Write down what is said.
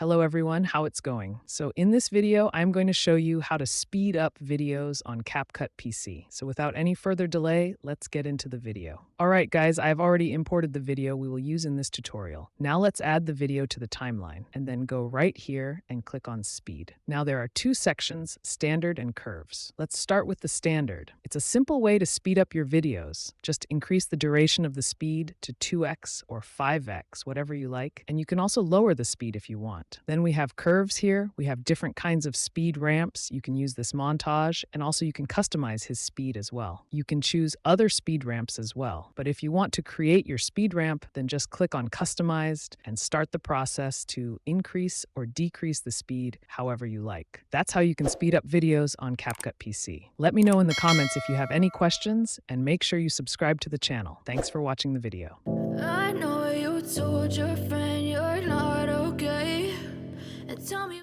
Hello everyone, how it's going? So in this video, I'm going to show you how to speed up videos on Capcut PC. So without any further delay, let's get into the video. All right guys, I've already imported the video we will use in this tutorial. Now let's add the video to the timeline and then go right here and click on speed. Now there are two sections, standard and curves. Let's start with the standard. It's a simple way to speed up your videos. Just increase the duration of the speed to 2x or 5x, whatever you like. And you can also lower the speed if you want. Then we have curves here. We have different kinds of speed ramps. You can use this montage, and also you can customize his speed as well. You can choose other speed ramps as well. But if you want to create your speed ramp, then just click on customized and start the process to increase or decrease the speed however you like. That's how you can speed up videos on Capcut PC. Let me know in the comments if you have any questions, and make sure you subscribe to the channel. Thanks for watching the video. I know you told your friend you're not okay, and tell me